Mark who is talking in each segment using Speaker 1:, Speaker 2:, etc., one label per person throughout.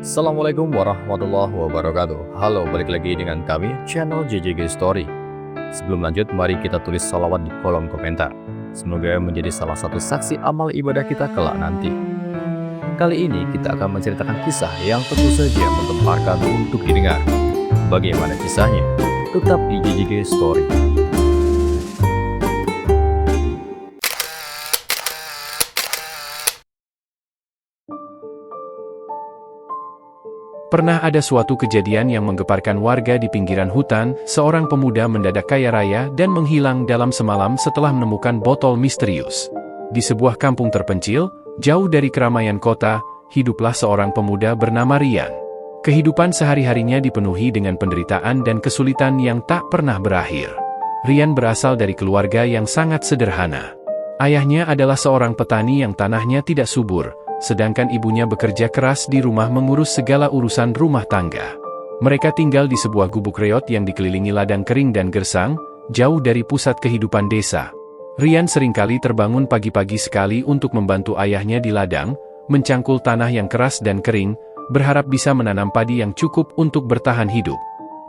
Speaker 1: Assalamualaikum warahmatullahi wabarakatuh. Halo, balik lagi dengan kami, channel JJG Story. Sebelum lanjut, mari kita tulis salawat di kolom komentar. Semoga menjadi salah satu saksi amal ibadah kita kelak nanti. Kali ini kita akan menceritakan kisah yang tentu saja menggemparkan untuk didengar. Bagaimana kisahnya? Tetap di JJG Story.
Speaker 2: Pernah ada suatu kejadian yang menggeparkan warga di pinggiran hutan. Seorang pemuda mendadak kaya raya dan menghilang dalam semalam setelah menemukan botol misterius. Di sebuah kampung terpencil, jauh dari keramaian kota, hiduplah seorang pemuda bernama Rian. Kehidupan sehari-harinya dipenuhi dengan penderitaan dan kesulitan yang tak pernah berakhir. Rian berasal dari keluarga yang sangat sederhana. Ayahnya adalah seorang petani yang tanahnya tidak subur, sedangkan ibunya bekerja keras di rumah mengurus segala urusan rumah tangga. Mereka tinggal di sebuah gubuk reot yang dikelilingi ladang kering dan gersang, jauh dari pusat kehidupan desa. Rian seringkali terbangun pagi-pagi sekali untuk membantu ayahnya di ladang, mencangkul tanah yang keras dan kering, berharap bisa menanam padi yang cukup untuk bertahan hidup.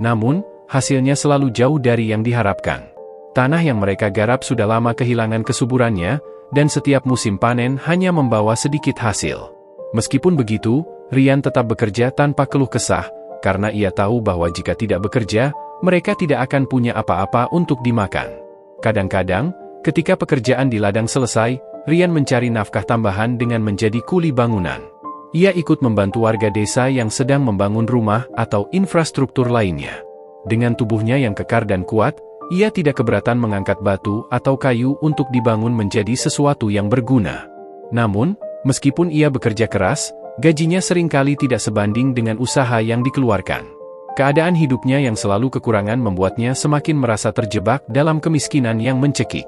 Speaker 2: Namun, hasilnya selalu jauh dari yang diharapkan. Tanah yang mereka garap sudah lama kehilangan kesuburannya, dan setiap musim panen hanya membawa sedikit hasil. Meskipun begitu, Rian tetap bekerja tanpa keluh kesah, karena ia tahu bahwa jika tidak bekerja, mereka tidak akan punya apa-apa untuk dimakan. Kadang-kadang, ketika pekerjaan di ladang selesai, Rian mencari nafkah tambahan dengan menjadi kuli bangunan. Ia ikut membantu warga desa yang sedang membangun rumah atau infrastruktur lainnya. Dengan tubuhnya yang kekar dan kuat, ia tidak keberatan mengangkat batu atau kayu untuk dibangun menjadi sesuatu yang berguna. Namun, meskipun ia bekerja keras, gajinya seringkali tidak sebanding dengan usaha yang dikeluarkan. Keadaan hidupnya yang selalu kekurangan membuatnya semakin merasa terjebak dalam kemiskinan yang mencekik.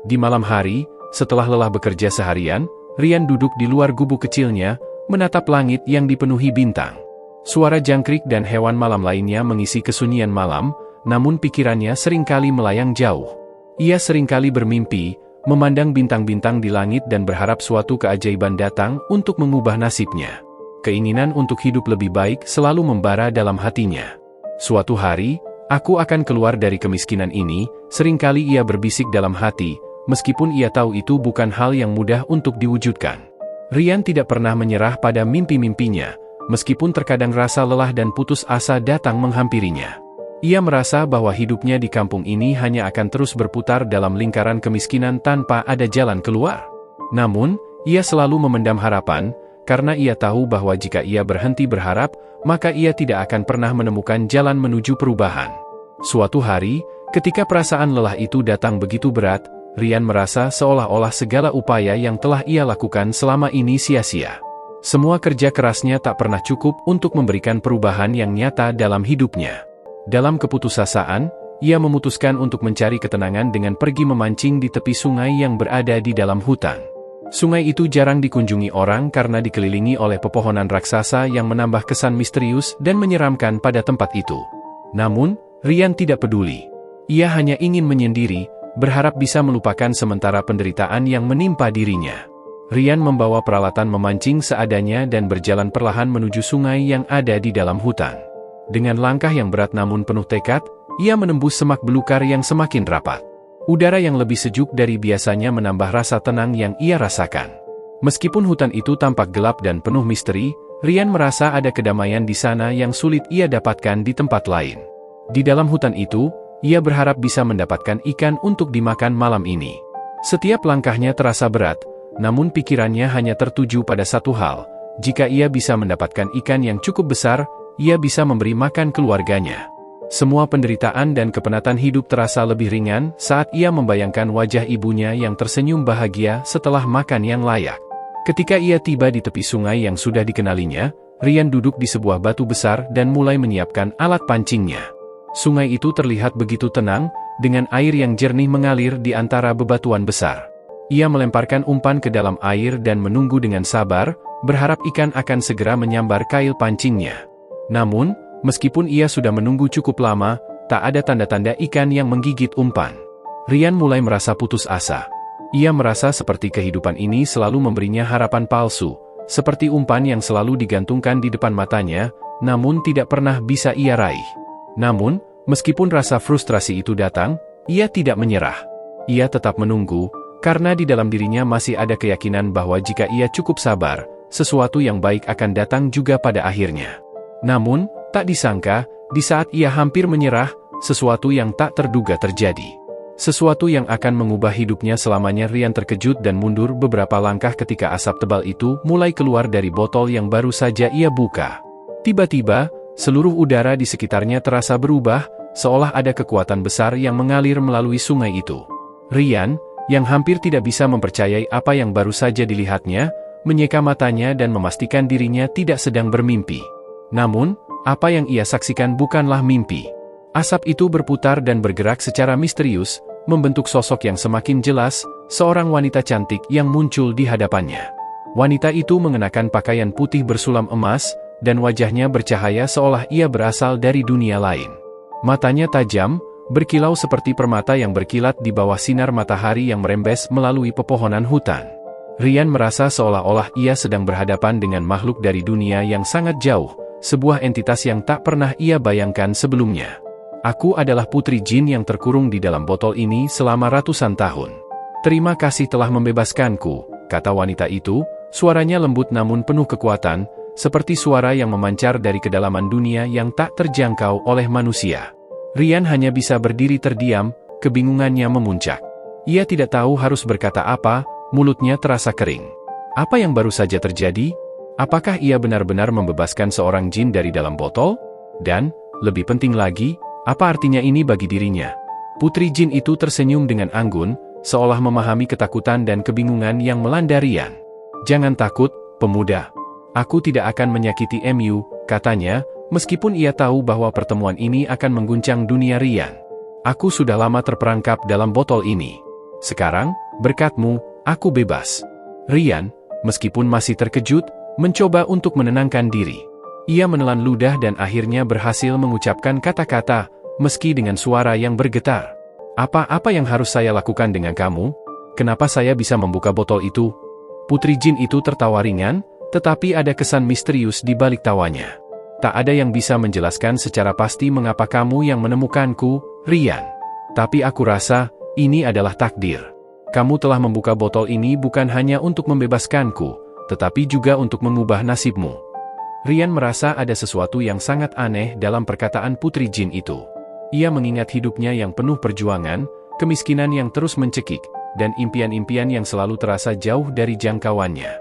Speaker 2: Di malam hari, setelah lelah bekerja seharian, Rian duduk di luar gubuk kecilnya, menatap langit yang dipenuhi bintang. Suara jangkrik dan hewan malam lainnya mengisi kesunyian malam, namun pikirannya seringkali melayang jauh. Ia seringkali bermimpi, memandang bintang-bintang di langit dan berharap suatu keajaiban datang untuk mengubah nasibnya. Keinginan untuk hidup lebih baik selalu membara dalam hatinya. Suatu hari, aku akan keluar dari kemiskinan ini, seringkali ia berbisik dalam hati, meskipun ia tahu itu bukan hal yang mudah untuk diwujudkan. Rian tidak pernah menyerah pada mimpi-mimpinya, meskipun terkadang rasa lelah dan putus asa datang menghampirinya. Ia merasa bahwa hidupnya di kampung ini hanya akan terus berputar dalam lingkaran kemiskinan tanpa ada jalan keluar. Namun, ia selalu memendam harapan, karena ia tahu bahwa jika ia berhenti berharap, maka ia tidak akan pernah menemukan jalan menuju perubahan. Suatu hari, ketika perasaan lelah itu datang begitu berat, Rian merasa seolah-olah segala upaya yang telah ia lakukan selama ini sia-sia. Semua kerja kerasnya tak pernah cukup untuk memberikan perubahan yang nyata dalam hidupnya. Dalam keputusasaan, ia memutuskan untuk mencari ketenangan dengan pergi memancing di tepi sungai yang berada di dalam hutan. Sungai itu jarang dikunjungi orang karena dikelilingi oleh pepohonan raksasa yang menambah kesan misterius dan menyeramkan pada tempat itu. Namun, Rian tidak peduli. Ia hanya ingin menyendiri, berharap bisa melupakan sementara penderitaan yang menimpa dirinya. Rian membawa peralatan memancing seadanya dan berjalan perlahan menuju sungai yang ada di dalam hutan. Dengan langkah yang berat namun penuh tekad, ia menembus semak belukar yang semakin rapat. Udara yang lebih sejuk dari biasanya menambah rasa tenang yang ia rasakan. Meskipun hutan itu tampak gelap dan penuh misteri, Rian merasa ada kedamaian di sana yang sulit ia dapatkan di tempat lain. Di dalam hutan itu, ia berharap bisa mendapatkan ikan untuk dimakan malam ini. Setiap langkahnya terasa berat, namun pikirannya hanya tertuju pada satu hal: jika ia bisa mendapatkan ikan yang cukup besar, ia bisa memberi makan keluarganya. Semua penderitaan dan kepenatan hidup terasa lebih ringan saat ia membayangkan wajah ibunya yang tersenyum bahagia setelah makan yang layak. Ketika ia tiba di tepi sungai yang sudah dikenalinya, Rian duduk di sebuah batu besar dan mulai menyiapkan alat pancingnya. Sungai itu terlihat begitu tenang, dengan air yang jernih mengalir di antara bebatuan besar. Ia melemparkan umpan ke dalam air dan menunggu dengan sabar, berharap ikan akan segera menyambar kail pancingnya. Namun, meskipun ia sudah menunggu cukup lama, tak ada tanda-tanda ikan yang menggigit umpan. Rian mulai merasa putus asa. Ia merasa seperti kehidupan ini selalu memberinya harapan palsu, seperti umpan yang selalu digantungkan di depan matanya, namun tidak pernah bisa ia raih. Namun, meskipun rasa frustrasi itu datang, ia tidak menyerah. Ia tetap menunggu, karena di dalam dirinya masih ada keyakinan bahwa jika ia cukup sabar, sesuatu yang baik akan datang juga pada akhirnya. Namun, tak disangka, di saat ia hampir menyerah, sesuatu yang tak terduga terjadi. Sesuatu yang akan mengubah hidupnya selamanya. Ryan terkejut dan mundur beberapa langkah ketika asap tebal itu mulai keluar dari botol yang baru saja ia buka. Tiba-tiba, seluruh udara di sekitarnya terasa berubah, seolah ada kekuatan besar yang mengalir melalui sungai itu. Ryan, yang hampir tidak bisa mempercayai apa yang baru saja dilihatnya, menyeka matanya dan memastikan dirinya tidak sedang bermimpi. Namun, apa yang ia saksikan bukanlah mimpi. Asap itu berputar dan bergerak secara misterius, membentuk sosok yang semakin jelas, seorang wanita cantik yang muncul di hadapannya. Wanita itu mengenakan pakaian putih bersulam emas, dan wajahnya bercahaya seolah ia berasal dari dunia lain. Matanya tajam, berkilau seperti permata yang berkilat di bawah sinar matahari yang merembes melalui pepohonan hutan. Ryan merasa seolah-olah ia sedang berhadapan dengan makhluk dari dunia yang sangat jauh, sebuah entitas yang tak pernah ia bayangkan sebelumnya. Aku adalah putri jin yang terkurung di dalam botol ini selama ratusan tahun. Terima kasih telah membebaskanku, kata wanita itu, suaranya lembut namun penuh kekuatan, seperti suara yang memancar dari kedalaman dunia yang tak terjangkau oleh manusia. Ryan hanya bisa berdiri terdiam, kebingungannya memuncak. Ia tidak tahu harus berkata apa, mulutnya terasa kering. Apa yang baru saja terjadi? Apakah ia benar-benar membebaskan seorang jin dari dalam botol? Dan, lebih penting lagi, apa artinya ini bagi dirinya? Putri jin itu tersenyum dengan anggun, seolah memahami ketakutan dan kebingungan yang melanda Ryan. Jangan takut, pemuda. Aku tidak akan menyakiti Mu, katanya, meskipun ia tahu bahwa pertemuan ini akan mengguncang dunia Ryan. Aku sudah lama terperangkap dalam botol ini. Sekarang, berkatmu, aku bebas. Ryan, meskipun masih terkejut, mencoba untuk menenangkan diri. Ia menelan ludah dan akhirnya berhasil mengucapkan kata-kata, meski dengan suara yang bergetar. Apa yang harus saya lakukan dengan kamu? Kenapa saya bisa membuka botol itu? Putri jin itu tertawa ringan, tetapi ada kesan misterius di balik tawanya. Tak ada yang bisa menjelaskan secara pasti mengapa kamu yang menemukanku, Ryan. Tapi aku rasa, ini adalah takdir. Kamu telah membuka botol ini bukan hanya untuk membebaskanku, tetapi juga untuk mengubah nasibmu. Ryan merasa ada sesuatu yang sangat aneh dalam perkataan putri jin itu. Ia mengingat hidupnya yang penuh perjuangan, kemiskinan yang terus mencekik, dan impian-impian yang selalu terasa jauh dari jangkauannya.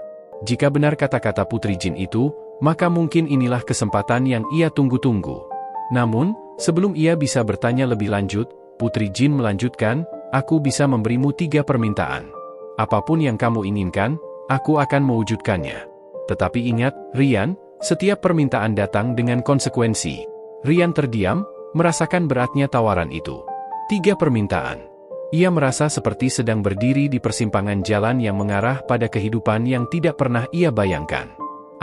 Speaker 2: Jika benar kata-kata putri jin itu, maka mungkin inilah kesempatan yang ia tunggu-tunggu. Namun, sebelum ia bisa bertanya lebih lanjut, putri jin melanjutkan, aku bisa memberimu 3 permintaan. Apapun yang kamu inginkan, aku akan mewujudkannya. Tetapi ingat, Ryan, setiap permintaan datang dengan konsekuensi. Ryan terdiam, merasakan beratnya tawaran itu. 3 permintaan. Ia merasa seperti sedang berdiri di persimpangan jalan yang mengarah pada kehidupan yang tidak pernah ia bayangkan.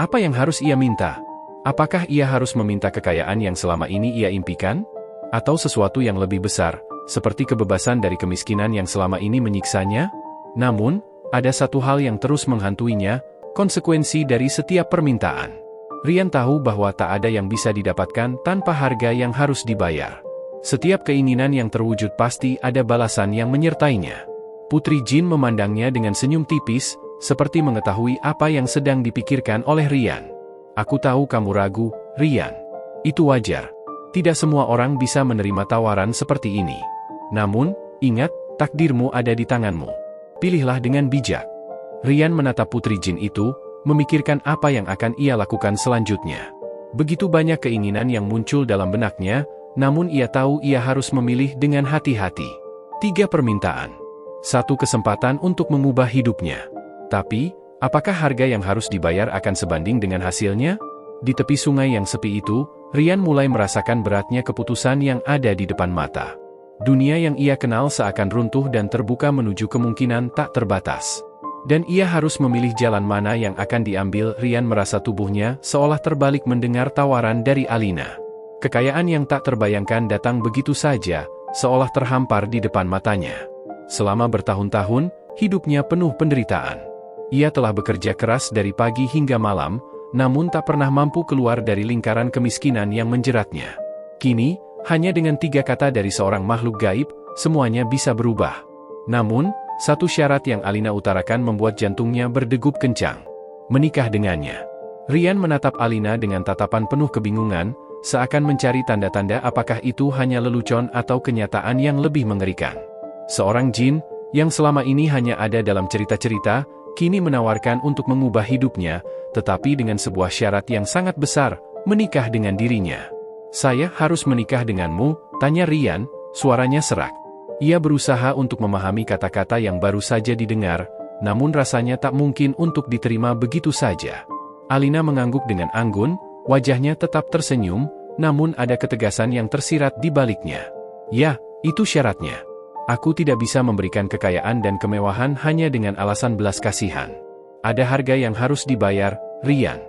Speaker 2: Apa yang harus ia minta? Apakah ia harus meminta kekayaan yang selama ini ia impikan? Atau sesuatu yang lebih besar, seperti kebebasan dari kemiskinan yang selama ini menyiksanya? Namun, ada satu hal yang terus menghantuinya, konsekuensi dari setiap permintaan. Ryan tahu bahwa tak ada yang bisa didapatkan tanpa harga yang harus dibayar. Setiap keinginan yang terwujud pasti ada balasan yang menyertainya. Putri jin memandangnya dengan senyum tipis, seperti mengetahui apa yang sedang dipikirkan oleh Ryan. Aku tahu kamu ragu, Ryan. Itu wajar. Tidak semua orang bisa menerima tawaran seperti ini. Namun, ingat, takdirmu ada di tanganmu. Pilihlah dengan bijak. Ryan menatap putri jin itu, memikirkan apa yang akan ia lakukan selanjutnya. Begitu banyak keinginan yang muncul dalam benaknya, namun ia tahu ia harus memilih dengan hati-hati. 3 permintaan. 1 kesempatan untuk mengubah hidupnya. Tapi, apakah harga yang harus dibayar akan sebanding dengan hasilnya? Di tepi sungai yang sepi itu, Ryan mulai merasakan beratnya keputusan yang ada di depan mata. Dunia yang ia kenal seakan runtuh dan terbuka menuju kemungkinan tak terbatas. Dan ia harus memilih jalan mana yang akan diambil. Ryan merasa tubuhnya seolah terbalik mendengar tawaran dari Alina. Kekayaan yang tak terbayangkan datang begitu saja, seolah terhampar di depan matanya. Selama bertahun-tahun, hidupnya penuh penderitaan. Ia telah bekerja keras dari pagi hingga malam, namun tak pernah mampu keluar dari lingkaran kemiskinan yang menjeratnya. Kini, hanya dengan 3 kata dari seorang makhluk gaib, semuanya bisa berubah. Namun, satu syarat yang Alina utarakan membuat jantungnya berdegup kencang. Menikah dengannya. Rian menatap Alina dengan tatapan penuh kebingungan, seakan mencari tanda-tanda apakah itu hanya lelucon atau kenyataan yang lebih mengerikan. Seorang jin, yang selama ini hanya ada dalam cerita-cerita, kini menawarkan untuk mengubah hidupnya, tetapi dengan sebuah syarat yang sangat besar, menikah dengan dirinya. "Saya harus menikah denganmu?" tanya Rian, suaranya serak. Ia berusaha untuk memahami kata-kata yang baru saja didengar, namun rasanya tak mungkin untuk diterima begitu saja. Alina mengangguk dengan anggun, wajahnya tetap tersenyum, namun ada ketegasan yang tersirat di baliknya. "Ya, itu syaratnya. Aku tidak bisa memberikan kekayaan dan kemewahan hanya dengan alasan belas kasihan. Ada harga yang harus dibayar, Rian.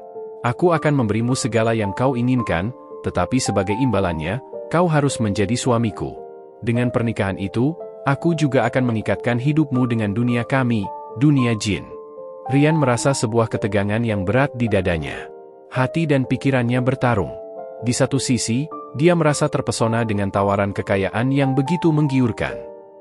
Speaker 2: Aku akan memberimu segala yang kau inginkan, tetapi sebagai imbalannya, kau harus menjadi suamiku. Dengan pernikahan itu, aku juga akan mengikatkan hidupmu dengan dunia kami, dunia jin." Rian merasa sebuah ketegangan yang berat di dadanya. Hati dan pikirannya bertarung. Di satu sisi, dia merasa terpesona dengan tawaran kekayaan yang begitu menggiurkan.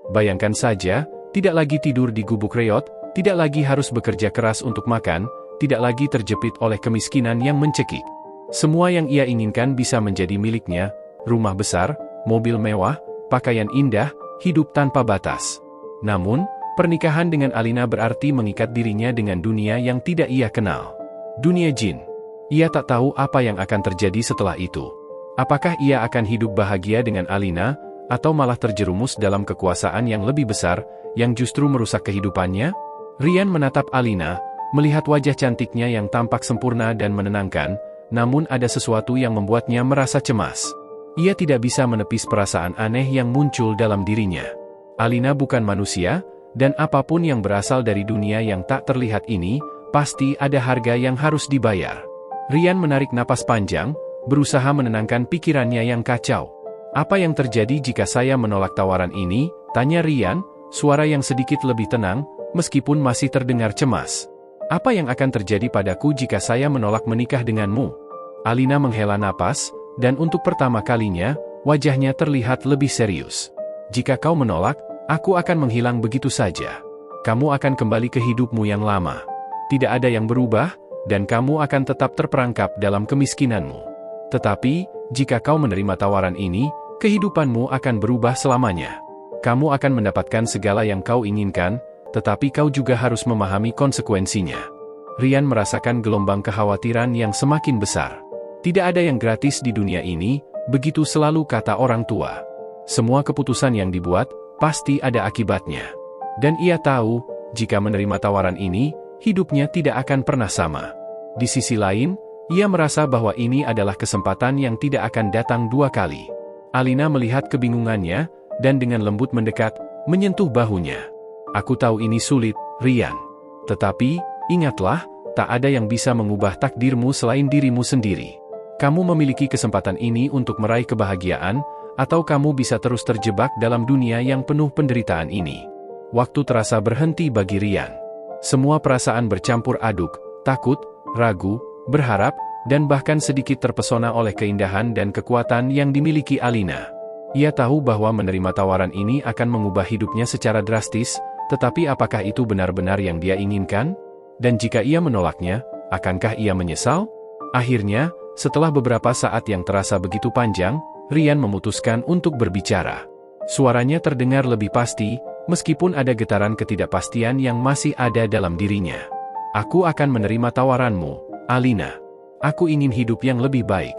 Speaker 2: Bayangkan saja, tidak lagi tidur di gubuk reot, tidak lagi harus bekerja keras untuk makan, tidak lagi terjepit oleh kemiskinan yang mencekik. Semua yang ia inginkan bisa menjadi miliknya, rumah besar, mobil mewah, pakaian indah, hidup tanpa batas. Namun, pernikahan dengan Alina berarti mengikat dirinya dengan dunia yang tidak ia kenal. Dunia jin. Ia tak tahu apa yang akan terjadi setelah itu. Apakah ia akan hidup bahagia dengan Alina, atau malah terjerumus dalam kekuasaan yang lebih besar, yang justru merusak kehidupannya? Rian menatap Alina, melihat wajah cantiknya yang tampak sempurna dan menenangkan, namun ada sesuatu yang membuatnya merasa cemas. Ia tidak bisa menepis perasaan aneh yang muncul dalam dirinya. Alina bukan manusia, dan apapun yang berasal dari dunia yang tak terlihat ini, pasti ada harga yang harus dibayar. Rian menarik napas panjang, berusaha menenangkan pikirannya yang kacau. "Apa yang terjadi jika saya menolak tawaran ini?" tanya Rian, suara yang sedikit lebih tenang, meskipun masih terdengar cemas. "Apa yang akan terjadi padaku jika saya menolak menikah denganmu?" Alina menghela napas, dan untuk pertama kalinya, wajahnya terlihat lebih serius. "Jika kau menolak, aku akan menghilang begitu saja. Kamu akan kembali ke hidupmu yang lama. Tidak ada yang berubah, dan kamu akan tetap terperangkap dalam kemiskinanmu. Tetapi, jika kau menerima tawaran ini, kehidupanmu akan berubah selamanya. Kamu akan mendapatkan segala yang kau inginkan, tetapi kau juga harus memahami konsekuensinya." Rian merasakan gelombang kekhawatiran yang semakin besar. Tidak ada yang gratis di dunia ini, begitu selalu kata orang tua. Semua keputusan yang dibuat, pasti ada akibatnya. Dan ia tahu, jika menerima tawaran ini, hidupnya tidak akan pernah sama. Di sisi lain, ia merasa bahwa ini adalah kesempatan yang tidak akan datang 2 kali. Alina melihat kebingungannya, dan dengan lembut mendekat, menyentuh bahunya. "Aku tahu ini sulit, Rian. Tetapi, ingatlah, tak ada yang bisa mengubah takdirmu selain dirimu sendiri. Kamu memiliki kesempatan ini untuk meraih kebahagiaan, atau kamu bisa terus terjebak dalam dunia yang penuh penderitaan ini." Waktu terasa berhenti bagi Rian. Semua perasaan bercampur aduk, takut, ragu, berharap, dan bahkan sedikit terpesona oleh keindahan dan kekuatan yang dimiliki Alina. Ia tahu bahwa menerima tawaran ini akan mengubah hidupnya secara drastis, tetapi apakah itu benar-benar yang dia inginkan? Dan jika ia menolaknya, akankah ia menyesal? Akhirnya, setelah beberapa saat yang terasa begitu panjang, Rian memutuskan untuk berbicara. Suaranya terdengar lebih pasti, meskipun ada getaran ketidakpastian yang masih ada dalam dirinya. "Aku akan menerima tawaranmu, Alina. Aku ingin hidup yang lebih baik.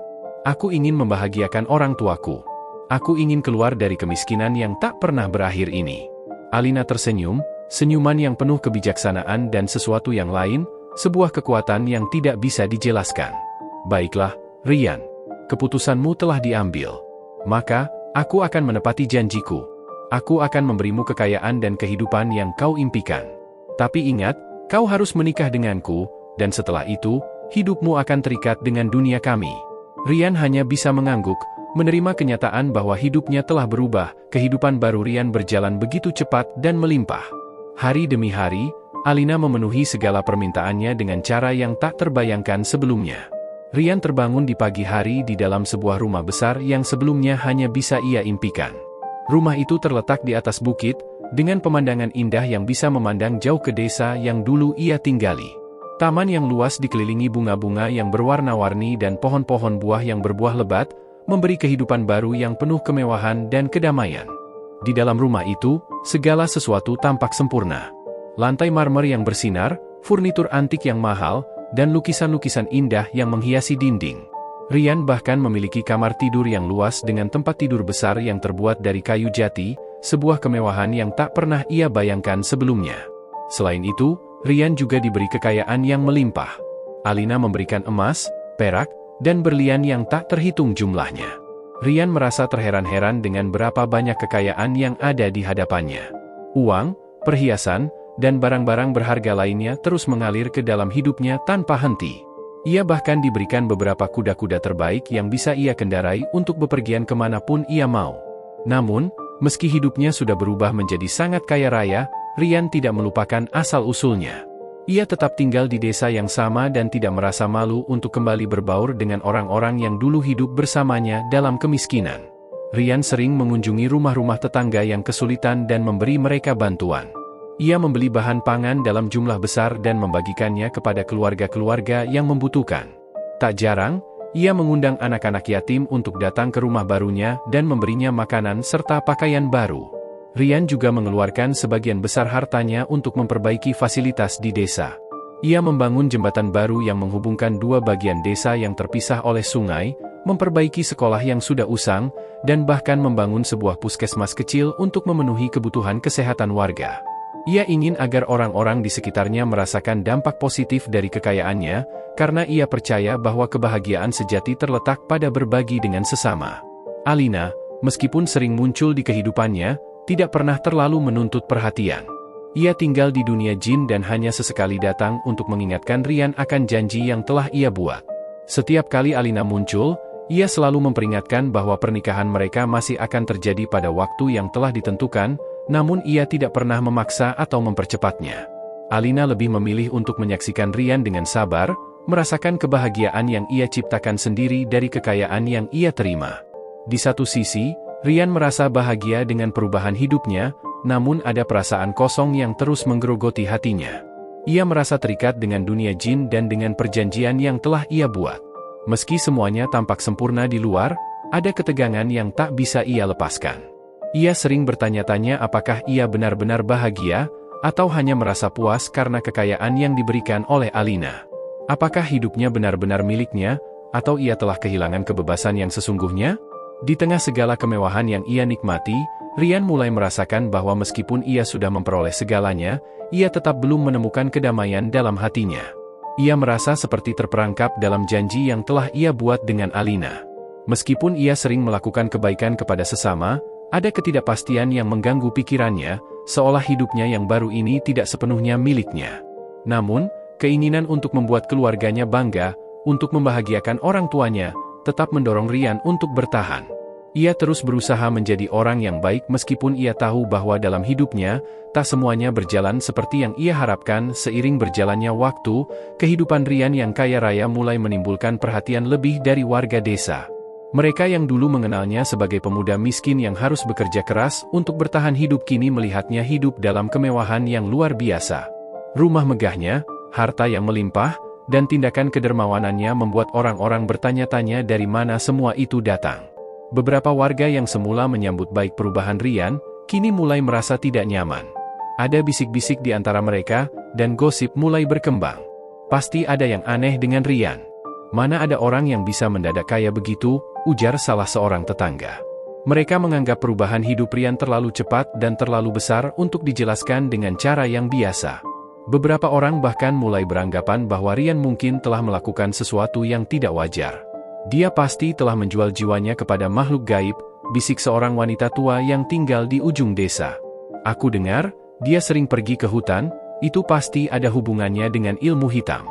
Speaker 2: Aku ingin membahagiakan orang tuaku. Aku ingin keluar dari kemiskinan yang tak pernah berakhir ini." Alina tersenyum, senyuman yang penuh kebijaksanaan dan sesuatu yang lain, sebuah kekuatan yang tidak bisa dijelaskan. "Baiklah, Rian. Keputusanmu telah diambil. Maka, aku akan menepati janjiku. Aku akan memberimu kekayaan dan kehidupan yang kau impikan. Tapi ingat, kau harus menikah denganku, dan setelah itu, hidupmu akan terikat dengan dunia kami." Rian hanya bisa mengangguk, menerima kenyataan bahwa hidupnya telah berubah. Kehidupan baru Rian berjalan begitu cepat dan melimpah. Hari demi hari, Alina memenuhi segala permintaannya dengan cara yang tak terbayangkan sebelumnya. Rian terbangun di pagi hari di dalam sebuah rumah besar yang sebelumnya hanya bisa ia impikan. Rumah itu terletak di atas bukit, dengan pemandangan indah yang bisa memandang jauh ke desa yang dulu ia tinggali. Taman yang luas dikelilingi bunga-bunga yang berwarna-warni dan pohon-pohon buah yang berbuah lebat, memberi kehidupan baru yang penuh kemewahan dan kedamaian. Di dalam rumah itu, segala sesuatu tampak sempurna. Lantai marmer yang bersinar, furnitur antik yang mahal, dan lukisan-lukisan indah yang menghiasi dinding. Rian bahkan memiliki kamar tidur yang luas dengan tempat tidur besar yang terbuat dari kayu jati, sebuah kemewahan yang tak pernah ia bayangkan sebelumnya. Selain itu, Rian juga diberi kekayaan yang melimpah. Alina memberikan emas, perak, dan berlian yang tak terhitung jumlahnya. Rian merasa terheran-heran dengan berapa banyak kekayaan yang ada di hadapannya. Uang, perhiasan, dan barang-barang berharga lainnya terus mengalir ke dalam hidupnya tanpa henti. Ia bahkan diberikan beberapa kuda-kuda terbaik yang bisa ia kendarai untuk bepergian kemanapun ia mau. Namun, meski hidupnya sudah berubah menjadi sangat kaya raya, Rian tidak melupakan asal-usulnya. Ia tetap tinggal di desa yang sama dan tidak merasa malu untuk kembali berbaur dengan orang-orang yang dulu hidup bersamanya dalam kemiskinan. Rian sering mengunjungi rumah-rumah tetangga yang kesulitan dan memberi mereka bantuan. Ia membeli bahan pangan dalam jumlah besar dan membagikannya kepada keluarga-keluarga yang membutuhkan. Tak jarang, ia mengundang anak-anak yatim untuk datang ke rumah barunya dan memberinya makanan serta pakaian baru. Rian juga mengeluarkan sebagian besar hartanya untuk memperbaiki fasilitas di desa. Ia membangun jembatan baru yang menghubungkan dua bagian desa yang terpisah oleh sungai, memperbaiki sekolah yang sudah usang, dan bahkan membangun sebuah puskesmas kecil untuk memenuhi kebutuhan kesehatan warga. Ia ingin agar orang-orang di sekitarnya merasakan dampak positif dari kekayaannya, karena ia percaya bahwa kebahagiaan sejati terletak pada berbagi dengan sesama. Alina, meskipun sering muncul di kehidupannya, tidak pernah terlalu menuntut perhatian. Ia tinggal di dunia jin dan hanya sesekali datang untuk mengingatkan Rian akan janji yang telah ia buat. Setiap kali Alina muncul, ia selalu memperingatkan bahwa pernikahan mereka masih akan terjadi pada waktu yang telah ditentukan, namun ia tidak pernah memaksa atau mempercepatnya. Alina lebih memilih untuk menyaksikan Rian dengan sabar, merasakan kebahagiaan yang ia ciptakan sendiri dari kekayaan yang ia terima. Di satu sisi, Rian merasa bahagia dengan perubahan hidupnya, namun ada perasaan kosong yang terus menggerogoti hatinya. Ia merasa terikat dengan dunia jin dan dengan perjanjian yang telah ia buat. Meski semuanya tampak sempurna di luar, ada ketegangan yang tak bisa ia lepaskan. Ia sering bertanya-tanya apakah ia benar-benar bahagia, atau hanya merasa puas karena kekayaan yang diberikan oleh Alina. Apakah hidupnya benar-benar miliknya, atau ia telah kehilangan kebebasan yang sesungguhnya? Di tengah segala kemewahan yang ia nikmati, Rian mulai merasakan bahwa meskipun ia sudah memperoleh segalanya, ia tetap belum menemukan kedamaian dalam hatinya. Ia merasa seperti terperangkap dalam janji yang telah ia buat dengan Alina. Meskipun ia sering melakukan kebaikan kepada sesama, ada ketidakpastian yang mengganggu pikirannya, seolah hidupnya yang baru ini tidak sepenuhnya miliknya. Namun, keinginan untuk membuat keluarganya bangga, untuk membahagiakan orang tuanya, tetap mendorong Rian untuk bertahan. Ia terus berusaha menjadi orang yang baik meskipun ia tahu bahwa dalam hidupnya, tak semuanya berjalan seperti yang ia harapkan. Seiring berjalannya waktu, kehidupan Rian yang kaya raya mulai menimbulkan perhatian lebih dari warga desa. Mereka yang dulu mengenalnya sebagai pemuda miskin yang harus bekerja keras untuk bertahan hidup kini melihatnya hidup dalam kemewahan yang luar biasa. Rumah megahnya, harta yang melimpah, dan tindakan kedermawanannya membuat orang-orang bertanya-tanya dari mana semua itu datang. Beberapa warga yang semula menyambut baik perubahan Rian, kini mulai merasa tidak nyaman. Ada bisik-bisik di antara mereka, dan gosip mulai berkembang. Pasti ada yang aneh dengan Rian. Mana ada orang yang bisa mendadak kaya begitu, ujar salah seorang tetangga. Mereka menganggap perubahan hidup Rian terlalu cepat dan terlalu besar untuk dijelaskan dengan cara yang biasa. Beberapa orang bahkan mulai beranggapan bahwa Rian mungkin telah melakukan sesuatu yang tidak wajar. Dia pasti telah menjual jiwanya kepada makhluk gaib, bisik seorang wanita tua yang tinggal di ujung desa. Aku dengar, dia sering pergi ke hutan, itu pasti ada hubungannya dengan ilmu hitam.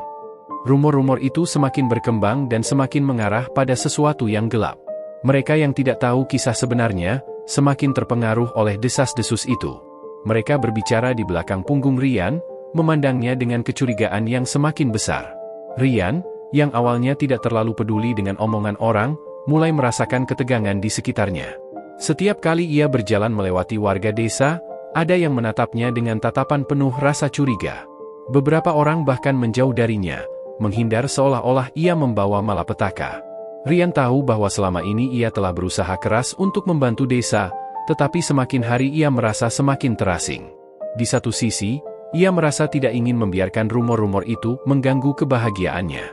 Speaker 2: Rumor-rumor itu semakin berkembang dan semakin mengarah pada sesuatu yang gelap. Mereka yang tidak tahu kisah sebenarnya, semakin terpengaruh oleh desas-desus itu. Mereka berbicara di belakang punggung Rian, memandangnya dengan kecurigaan yang semakin besar. Rian, yang awalnya tidak terlalu peduli dengan omongan orang, mulai merasakan ketegangan di sekitarnya. Setiap kali ia berjalan melewati warga desa, ada yang menatapnya dengan tatapan penuh rasa curiga. Beberapa orang bahkan menjauh darinya, menghindar seolah-olah ia membawa malapetaka. Rian tahu bahwa selama ini ia telah berusaha keras untuk membantu desa, tetapi semakin hari ia merasa semakin terasing. Di satu sisi, ia merasa tidak ingin membiarkan rumor-rumor itu mengganggu kebahagiaannya.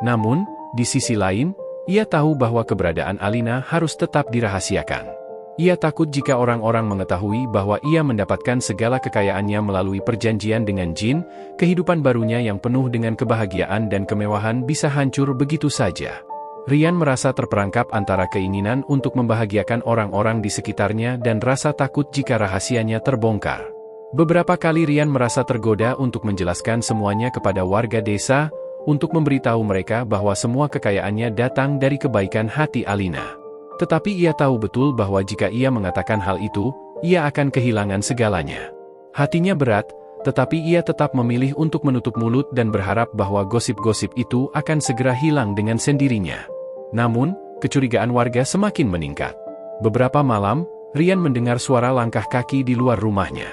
Speaker 2: Namun, di sisi lain, ia tahu bahwa keberadaan Alina harus tetap dirahasiakan. Ia takut jika orang-orang mengetahui bahwa ia mendapatkan segala kekayaannya melalui perjanjian dengan jin, kehidupan barunya yang penuh dengan kebahagiaan dan kemewahan bisa hancur begitu saja. Rian merasa terperangkap antara keinginan untuk membahagiakan orang-orang di sekitarnya dan rasa takut jika rahasianya terbongkar. Beberapa kali Rian merasa tergoda untuk menjelaskan semuanya kepada warga desa, untuk memberitahu mereka bahwa semua kekayaannya datang dari kebaikan hati Alina. Tetapi ia tahu betul bahwa jika ia mengatakan hal itu, ia akan kehilangan segalanya. Hatinya berat, tetapi ia tetap memilih untuk menutup mulut dan berharap bahwa gosip-gosip itu akan segera hilang dengan sendirinya. Namun, kecurigaan warga semakin meningkat. Beberapa malam, Rian mendengar suara langkah kaki di luar rumahnya.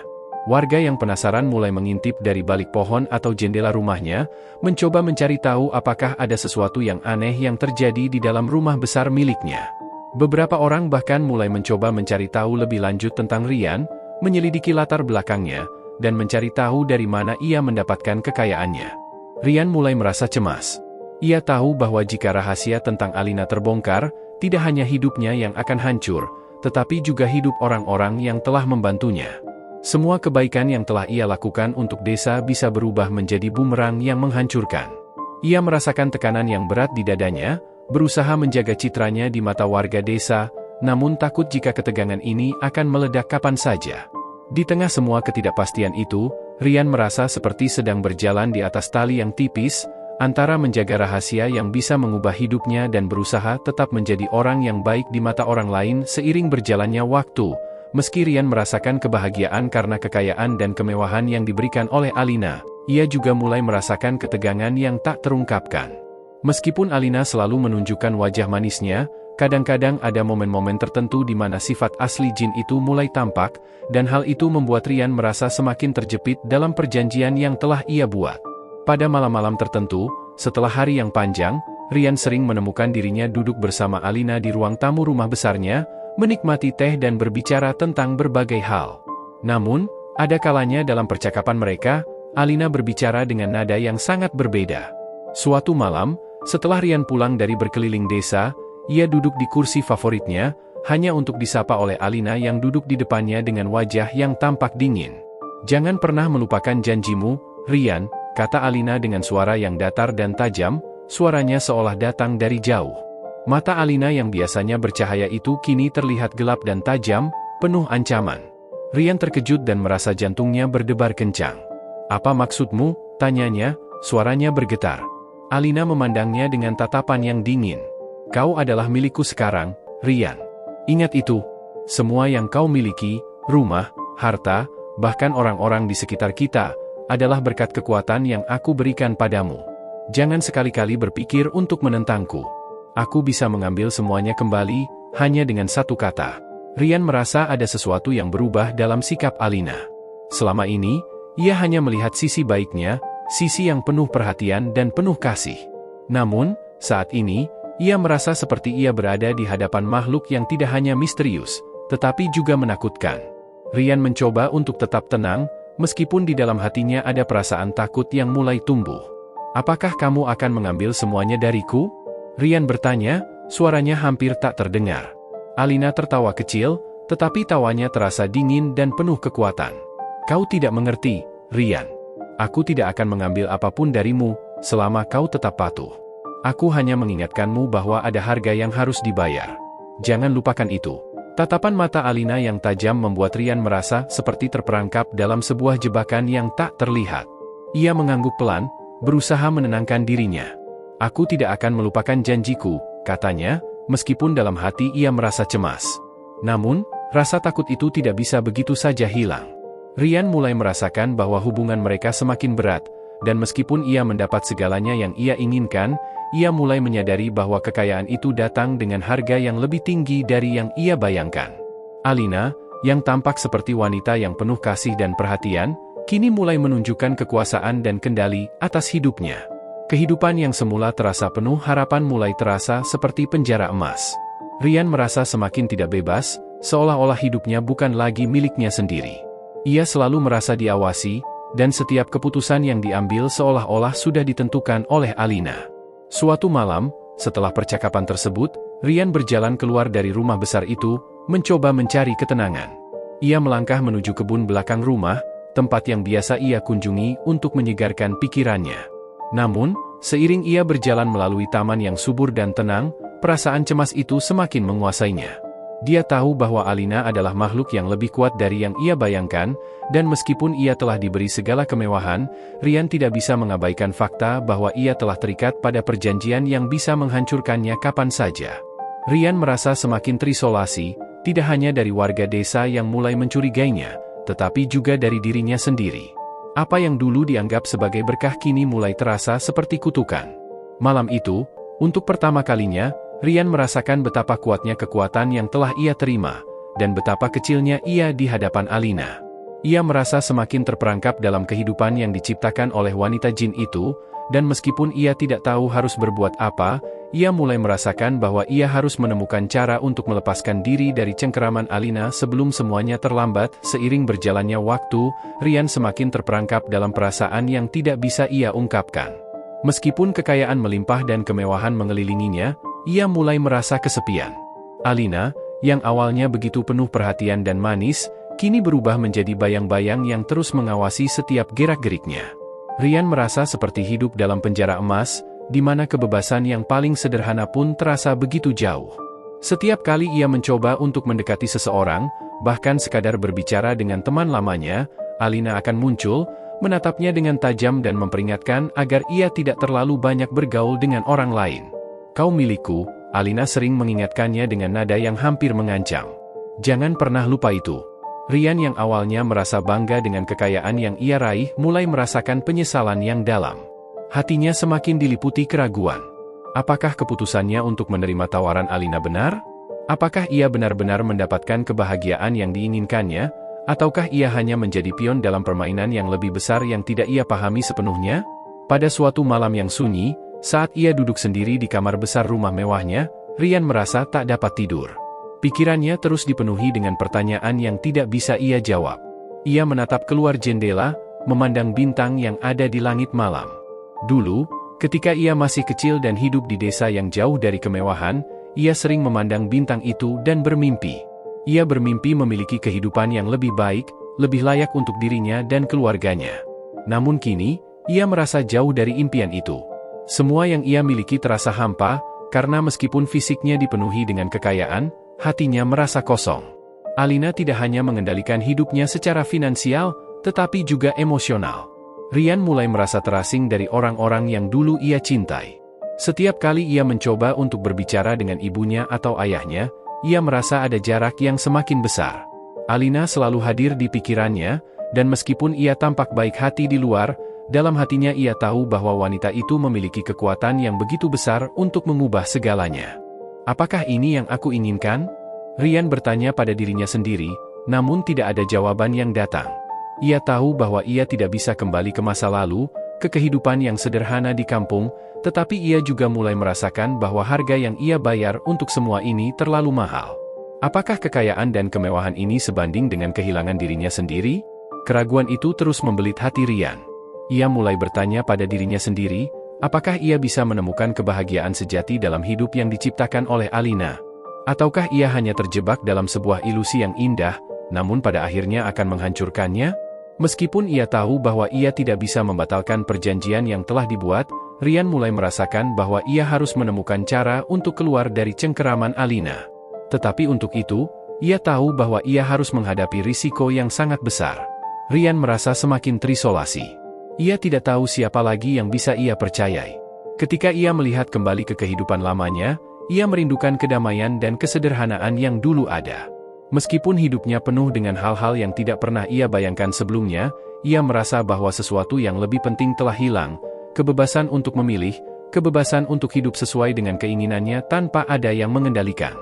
Speaker 2: Warga yang penasaran mulai mengintip dari balik pohon atau jendela rumahnya, mencoba mencari tahu apakah ada sesuatu yang aneh yang terjadi di dalam rumah besar miliknya. Beberapa orang bahkan mulai mencoba mencari tahu lebih lanjut tentang Rian, menyelidiki latar belakangnya, dan mencari tahu dari mana ia mendapatkan kekayaannya. Rian mulai merasa cemas. Ia tahu bahwa jika rahasia tentang Alina terbongkar, tidak hanya hidupnya yang akan hancur, tetapi juga hidup orang-orang yang telah membantunya. Semua kebaikan yang telah ia lakukan untuk desa bisa berubah menjadi bumerang yang menghancurkan. Ia merasakan tekanan yang berat di dadanya, berusaha menjaga citranya di mata warga desa, namun takut jika ketegangan ini akan meledak kapan saja. Di tengah semua ketidakpastian itu, Rian merasa seperti sedang berjalan di atas tali yang tipis, antara menjaga rahasia yang bisa mengubah hidupnya dan berusaha tetap menjadi orang yang baik di mata orang lain seiring berjalannya waktu. Meski Rian merasakan kebahagiaan karena kekayaan dan kemewahan yang diberikan oleh Alina, ia juga mulai merasakan ketegangan yang tak terungkapkan. Meskipun Alina selalu menunjukkan wajah manisnya, kadang-kadang ada momen-momen tertentu di mana sifat asli jin itu mulai tampak, dan hal itu membuat Rian merasa semakin terjepit dalam perjanjian yang telah ia buat. Pada malam-malam tertentu, setelah hari yang panjang, Rian sering menemukan dirinya duduk bersama Alina di ruang tamu rumah besarnya, menikmati teh dan berbicara tentang berbagai hal. Namun, ada kalanya dalam percakapan mereka, Alina berbicara dengan nada yang sangat berbeda. Suatu malam, setelah Rian pulang dari berkeliling desa, ia duduk di kursi favoritnya, hanya untuk disapa oleh Alina yang duduk di depannya dengan wajah yang tampak dingin. "Jangan pernah melupakan janjimu, Rian," kata Alina dengan suara yang datar dan tajam, suaranya seolah datang dari jauh. Mata Alina yang biasanya bercahaya itu kini terlihat gelap dan tajam, penuh ancaman. Rian terkejut dan merasa jantungnya berdebar kencang. "Apa maksudmu?" tanyanya, suaranya bergetar. Alina memandangnya dengan tatapan yang dingin. "Kau adalah milikku sekarang, Rian. Ingat itu. Semua yang kau miliki, rumah, harta, bahkan orang-orang di sekitar kita, adalah berkat kekuatan yang aku berikan padamu. Jangan sekali-kali berpikir untuk menentangku. Aku bisa mengambil semuanya kembali, hanya dengan satu kata." Rian merasa ada sesuatu yang berubah dalam sikap Alina. Selama ini, ia hanya melihat sisi baiknya, sisi yang penuh perhatian dan penuh kasih. Namun, saat ini, ia merasa seperti ia berada di hadapan makhluk yang tidak hanya misterius, tetapi juga menakutkan. Rian mencoba untuk tetap tenang, meskipun di dalam hatinya ada perasaan takut yang mulai tumbuh. "Apakah kamu akan mengambil semuanya dariku?" Rian bertanya, suaranya hampir tak terdengar. Alina tertawa kecil, tetapi tawanya terasa dingin dan penuh kekuatan. "Kau tidak mengerti, Rian. Aku tidak akan mengambil apapun darimu, selama kau tetap patuh. Aku hanya mengingatkanmu bahwa ada harga yang harus dibayar. Jangan lupakan itu." Tatapan mata Alina yang tajam membuat Rian merasa seperti terperangkap dalam sebuah jebakan yang tak terlihat. Ia mengangguk pelan, berusaha menenangkan dirinya. "Aku tidak akan melupakan janjiku," katanya, meskipun dalam hati ia merasa cemas. Namun, rasa takut itu tidak bisa begitu saja hilang. Rian mulai merasakan bahwa hubungan mereka semakin berat, dan meskipun ia mendapat segalanya yang ia inginkan, ia mulai menyadari bahwa kekayaan itu datang dengan harga yang lebih tinggi dari yang ia bayangkan. Alina, yang tampak seperti wanita yang penuh kasih dan perhatian, kini mulai menunjukkan kekuasaan dan kendali atas hidupnya. Kehidupan yang semula terasa penuh harapan mulai terasa seperti penjara emas. Rian merasa semakin tidak bebas, seolah-olah hidupnya bukan lagi miliknya sendiri. Ia selalu merasa diawasi, dan setiap keputusan yang diambil seolah-olah sudah ditentukan oleh Alina. Suatu malam, setelah percakapan tersebut, Rian berjalan keluar dari rumah besar itu, mencoba mencari ketenangan. Ia melangkah menuju kebun belakang rumah, tempat yang biasa ia kunjungi untuk menyegarkan pikirannya. Namun, seiring ia berjalan melalui taman yang subur dan tenang, perasaan cemas itu semakin menguasainya. Dia tahu bahwa Alina adalah makhluk yang lebih kuat dari yang ia bayangkan, dan meskipun ia telah diberi segala kemewahan, Rian tidak bisa mengabaikan fakta bahwa ia telah terikat pada perjanjian yang bisa menghancurkannya kapan saja. Rian merasa semakin terisolasi, tidak hanya dari warga desa yang mulai mencurigainya, tetapi juga dari dirinya sendiri. Apa yang dulu dianggap sebagai berkah kini mulai terasa seperti kutukan. Malam itu, untuk pertama kalinya, Rian merasakan betapa kuatnya kekuatan yang telah ia terima, dan betapa kecilnya ia di hadapan Alina. Ia merasa semakin terperangkap dalam kehidupan yang diciptakan oleh wanita jin itu, dan meskipun ia tidak tahu harus berbuat apa, ia mulai merasakan bahwa ia harus menemukan cara untuk melepaskan diri dari cengkeraman Alina sebelum semuanya terlambat. Seiring berjalannya waktu, Rian semakin terperangkap dalam perasaan yang tidak bisa ia ungkapkan. Meskipun kekayaan melimpah dan kemewahan mengelilinginya, ia mulai merasa kesepian. Alina, yang awalnya begitu penuh perhatian dan manis, kini berubah menjadi bayang-bayang yang terus mengawasi setiap gerak-geriknya. Rian merasa seperti hidup dalam penjara emas, di mana kebebasan yang paling sederhana pun terasa begitu jauh. Setiap kali ia mencoba untuk mendekati seseorang, bahkan sekadar berbicara dengan teman lamanya, Alina akan muncul, menatapnya dengan tajam dan memperingatkan agar ia tidak terlalu banyak bergaul dengan orang lain. "Kau milikku," Alina sering mengingatkannya dengan nada yang hampir mengancam. "Jangan pernah lupa itu." Rian yang awalnya merasa bangga dengan kekayaan yang ia raih mulai merasakan penyesalan yang dalam. Hatinya semakin diliputi keraguan. Apakah keputusannya untuk menerima tawaran Alina benar? Apakah ia benar-benar mendapatkan kebahagiaan yang diinginkannya? Ataukah ia hanya menjadi pion dalam permainan yang lebih besar yang tidak ia pahami sepenuhnya? Pada suatu malam yang sunyi, saat ia duduk sendiri di kamar besar rumah mewahnya, Rian merasa tak dapat tidur. Pikirannya terus dipenuhi dengan pertanyaan yang tidak bisa ia jawab. Ia menatap keluar jendela, memandang bintang yang ada di langit malam. Dulu, ketika ia masih kecil dan hidup di desa yang jauh dari kemewahan, ia sering memandang bintang itu dan bermimpi. Ia bermimpi memiliki kehidupan yang lebih baik, lebih layak untuk dirinya dan keluarganya. Namun kini, ia merasa jauh dari impian itu. Semua yang ia miliki terasa hampa, karena meskipun fisiknya dipenuhi dengan kekayaan, hatinya merasa kosong. Alina tidak hanya mengendalikan hidupnya secara finansial, tetapi juga emosional. Rian mulai merasa terasing dari orang-orang yang dulu ia cintai. Setiap kali ia mencoba untuk berbicara dengan ibunya atau ayahnya, ia merasa ada jarak yang semakin besar. Alina selalu hadir di pikirannya, dan meskipun ia tampak baik hati di luar, dalam hatinya ia tahu bahwa wanita itu memiliki kekuatan yang begitu besar untuk mengubah segalanya. Apakah ini yang aku inginkan? Rian bertanya pada dirinya sendiri, namun tidak ada jawaban yang datang. Ia tahu bahwa ia tidak bisa kembali ke masa lalu, ke kehidupan yang sederhana di kampung, tetapi ia juga mulai merasakan bahwa harga yang ia bayar untuk semua ini terlalu mahal. Apakah kekayaan dan kemewahan ini sebanding dengan kehilangan dirinya sendiri? Keraguan itu terus membelit hati Rian. Ia mulai bertanya pada dirinya sendiri, apakah ia bisa menemukan kebahagiaan sejati dalam hidup yang diciptakan oleh Alina? Ataukah ia hanya terjebak dalam sebuah ilusi yang indah, namun pada akhirnya akan menghancurkannya? Meskipun ia tahu bahwa ia tidak bisa membatalkan perjanjian yang telah dibuat, Rian mulai merasakan bahwa ia harus menemukan cara untuk keluar dari cengkeraman Alina. Tetapi untuk itu, ia tahu bahwa ia harus menghadapi risiko yang sangat besar. Rian merasa semakin terisolasi. Ia tidak tahu siapa lagi yang bisa ia percayai. Ketika ia melihat kembali ke kehidupan lamanya, ia merindukan kedamaian dan kesederhanaan yang dulu ada. Meskipun hidupnya penuh dengan hal-hal yang tidak pernah ia bayangkan sebelumnya, ia merasa bahwa sesuatu yang lebih penting telah hilang, kebebasan untuk memilih, kebebasan untuk hidup sesuai dengan keinginannya tanpa ada yang mengendalikan.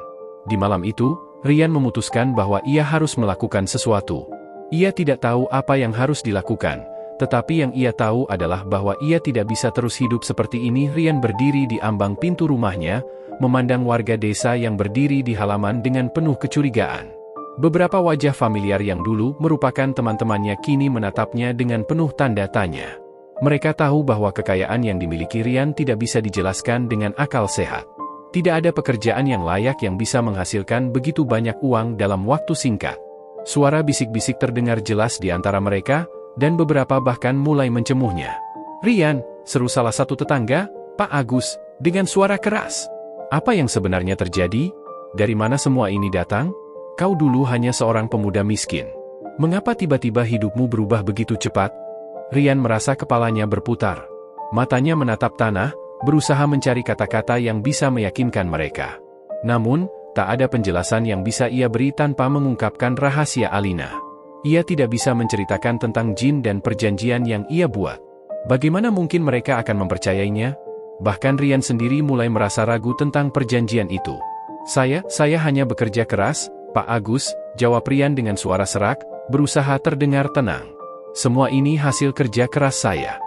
Speaker 2: Di malam itu, Ryan memutuskan bahwa ia harus melakukan sesuatu. Ia tidak tahu apa yang harus dilakukan, tetapi yang ia tahu adalah bahwa ia tidak bisa terus hidup seperti ini. Ryan berdiri di ambang pintu rumahnya, memandang warga desa yang berdiri di halaman dengan penuh kecurigaan. Beberapa wajah familiar yang dulu merupakan teman-temannya kini menatapnya dengan penuh tanda tanya. Mereka tahu bahwa kekayaan yang dimiliki Ryan tidak bisa dijelaskan dengan akal sehat. Tidak ada pekerjaan yang layak yang bisa menghasilkan begitu banyak uang dalam waktu singkat. Suara bisik-bisik terdengar jelas di antara mereka, dan beberapa bahkan mulai mencemuhnya. "Ryan," seru salah satu tetangga, "Pak Agus," dengan suara keras. "Apa yang sebenarnya terjadi? Dari mana semua ini datang? Kau dulu hanya seorang pemuda miskin. Mengapa tiba-tiba hidupmu berubah begitu cepat?" Ryan merasa kepalanya berputar. Matanya menatap tanah, berusaha mencari kata-kata yang bisa meyakinkan mereka. Namun, tak ada penjelasan yang bisa ia beri tanpa mengungkapkan rahasia Alina. Ia tidak bisa menceritakan tentang jin dan perjanjian yang ia buat. Bagaimana mungkin mereka akan mempercayainya? Bahkan Ryan sendiri mulai merasa ragu tentang perjanjian itu. Saya hanya bekerja keras, Pak Agus," jawab Ryan dengan suara serak, berusaha terdengar tenang. "Semua ini hasil kerja keras saya."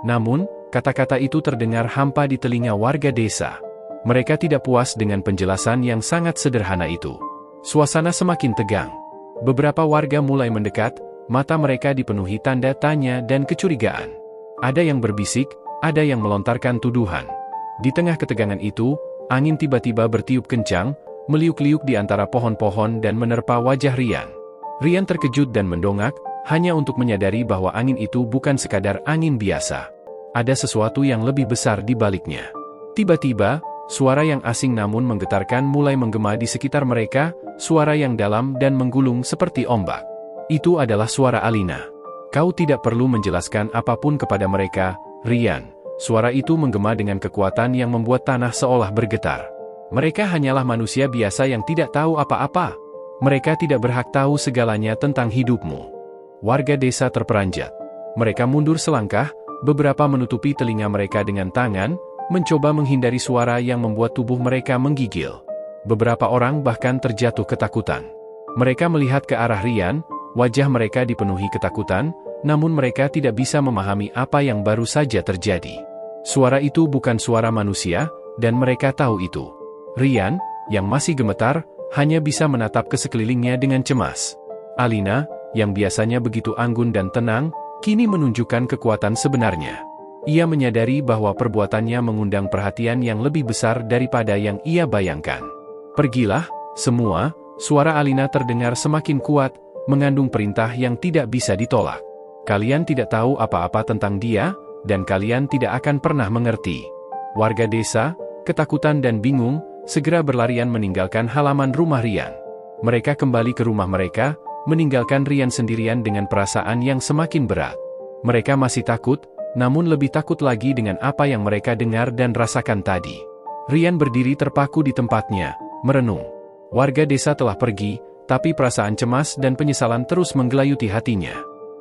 Speaker 2: Namun, kata-kata itu terdengar hampa di telinga warga desa. Mereka tidak puas dengan penjelasan yang sangat sederhana itu. Suasana semakin tegang. Beberapa warga mulai mendekat, mata mereka dipenuhi tanda tanya dan kecurigaan. Ada yang berbisik, ada yang melontarkan tuduhan. Di tengah ketegangan itu, angin tiba-tiba bertiup kencang, meliuk-liuk di antara pohon-pohon dan menerpa wajah Ryan. Ryan terkejut dan mendongak, hanya untuk menyadari bahwa angin itu bukan sekadar angin biasa. Ada sesuatu yang lebih besar di baliknya. Tiba-tiba, suara yang asing namun menggetarkan mulai menggema di sekitar mereka, suara yang dalam dan menggulung seperti ombak. Itu adalah suara Alina. "Kau tidak perlu menjelaskan apapun kepada mereka, Ryan." Suara itu menggema dengan kekuatan yang membuat tanah seolah bergetar. "Mereka hanyalah manusia biasa yang tidak tahu apa-apa. Mereka tidak berhak tahu segalanya tentang hidupmu." Warga desa terperanjat. Mereka mundur selangkah, beberapa menutupi telinga mereka dengan tangan, mencoba menghindari suara yang membuat tubuh mereka menggigil. Beberapa orang bahkan terjatuh ketakutan. Mereka melihat ke arah Ryan, wajah mereka dipenuhi ketakutan, namun mereka tidak bisa memahami apa yang baru saja terjadi. Suara itu bukan suara manusia, dan mereka tahu itu. Ryan, yang masih gemetar, hanya bisa menatap ke sekelilingnya dengan cemas. Alina, yang biasanya begitu anggun dan tenang, kini menunjukkan kekuatan sebenarnya. Ia menyadari bahwa perbuatannya mengundang perhatian yang lebih besar daripada yang ia bayangkan. "Pergilah, semua," suara Alina terdengar semakin kuat, mengandung perintah yang tidak bisa ditolak. "Kalian tidak tahu apa-apa tentang dia, dan kalian tidak akan pernah mengerti." Warga desa, ketakutan dan bingung, segera berlarian meninggalkan halaman rumah Ryan. Mereka kembali ke rumah mereka, meninggalkan Ryan sendirian dengan perasaan yang semakin berat. Mereka masih takut, namun lebih takut lagi dengan apa yang mereka dengar dan rasakan tadi. Ryan berdiri terpaku di tempatnya, merenung. Warga desa telah pergi, tapi perasaan cemas dan penyesalan terus menggelayuti hatinya.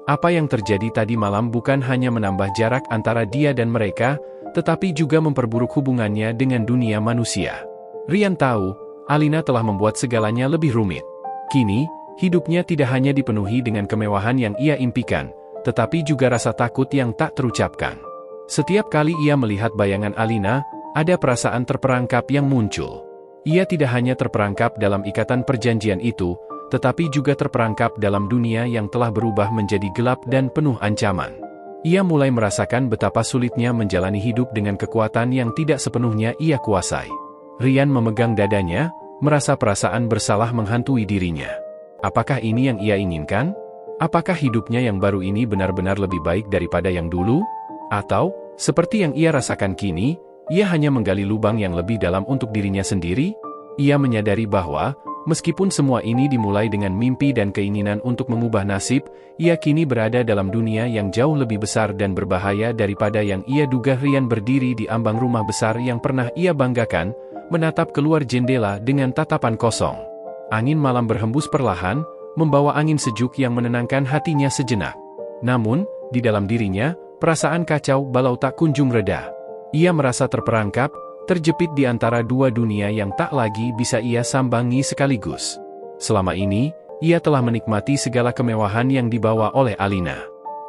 Speaker 2: Apa yang terjadi tadi malam bukan hanya menambah jarak antara dia dan mereka, tetapi juga memperburuk hubungannya dengan dunia manusia. Ryan tahu, Alina telah membuat segalanya lebih rumit. Kini, hidupnya tidak hanya dipenuhi dengan kemewahan yang ia impikan, tetapi juga rasa takut yang tak terucapkan. Setiap kali ia melihat bayangan Alina, ada perasaan terperangkap yang muncul. Ia tidak hanya terperangkap dalam ikatan perjanjian itu, tetapi juga terperangkap dalam dunia yang telah berubah menjadi gelap dan penuh ancaman. Ia mulai merasakan betapa sulitnya menjalani hidup dengan kekuatan yang tidak sepenuhnya ia kuasai. Ryan memegang dadanya, merasa perasaan bersalah menghantui dirinya. Apakah ini yang ia inginkan? Apakah hidupnya yang baru ini benar-benar lebih baik daripada yang dulu? Atau, seperti yang ia rasakan kini, ia hanya menggali lubang yang lebih dalam untuk dirinya sendiri? Ia menyadari bahwa, meskipun semua ini dimulai dengan mimpi dan keinginan untuk mengubah nasib, ia kini berada dalam dunia yang jauh lebih besar dan berbahaya daripada yang ia duga. Ryan berdiri di ambang rumah besar yang pernah ia banggakan, menatap keluar jendela dengan tatapan kosong. Angin malam berhembus perlahan, membawa angin sejuk yang menenangkan hatinya sejenak. Namun, di dalam dirinya, perasaan kacau balau tak kunjung reda. Ia merasa terperangkap, terjepit di antara dua dunia yang tak lagi bisa ia sambangi sekaligus. Selama ini, ia telah menikmati segala kemewahan yang dibawa oleh Alina.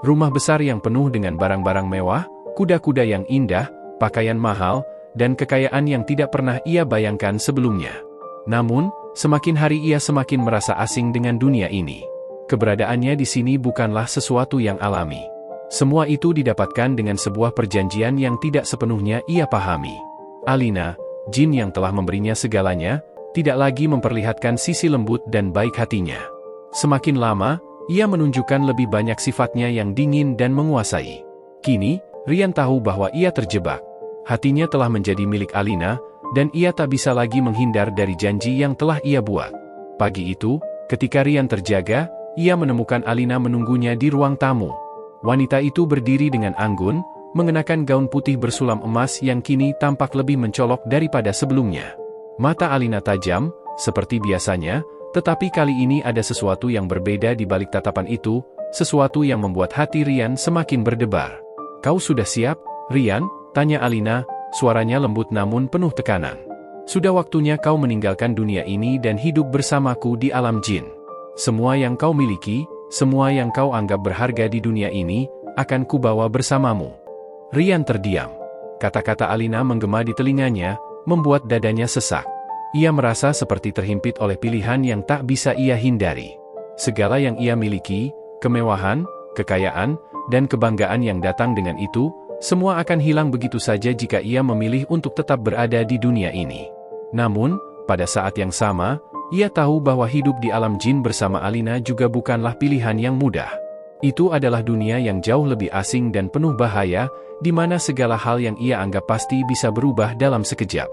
Speaker 2: Rumah besar yang penuh dengan barang-barang mewah, kuda-kuda yang indah, pakaian mahal, dan kekayaan yang tidak pernah ia bayangkan sebelumnya. Namun, semakin hari ia semakin merasa asing dengan dunia ini. Keberadaannya di sini bukanlah sesuatu yang alami. Semua itu didapatkan dengan sebuah perjanjian yang tidak sepenuhnya ia pahami. Alina, jin yang telah memberinya segalanya, tidak lagi memperlihatkan sisi lembut dan baik hatinya. Semakin lama, ia menunjukkan lebih banyak sifatnya yang dingin dan menguasai. Kini, Rian tahu bahwa ia terjebak. Hatinya telah menjadi milik Alina, dan ia tak bisa lagi menghindar dari janji yang telah ia buat. Pagi itu, ketika Rian terjaga, ia menemukan Alina menunggunya di ruang tamu. Wanita itu berdiri dengan anggun, mengenakan gaun putih bersulam emas yang kini tampak lebih mencolok daripada sebelumnya. Mata Alina tajam, seperti biasanya, tetapi kali ini ada sesuatu yang berbeda di balik tatapan itu, sesuatu yang membuat hati Rian semakin berdebar. "Kau sudah siap, Rian?" tanya Alina, suaranya lembut namun penuh tekanan. "Sudah waktunya kau meninggalkan dunia ini dan hidup bersamaku di alam jin. Semua yang kau miliki, semua yang kau anggap berharga di dunia ini, akan kubawa bersamamu." Rian terdiam. Kata-kata Alina menggema di telinganya, membuat dadanya sesak. Ia merasa seperti terhimpit oleh pilihan yang tak bisa ia hindari. Segala yang ia miliki, kemewahan, kekayaan, dan kebanggaan yang datang dengan itu, semua akan hilang begitu saja jika ia memilih untuk tetap berada di dunia ini. Namun, pada saat yang sama, ia tahu bahwa hidup di alam jin bersama Alina juga bukanlah pilihan yang mudah. Itu adalah dunia yang jauh lebih asing dan penuh bahaya, di mana segala hal yang ia anggap pasti bisa berubah dalam sekejap.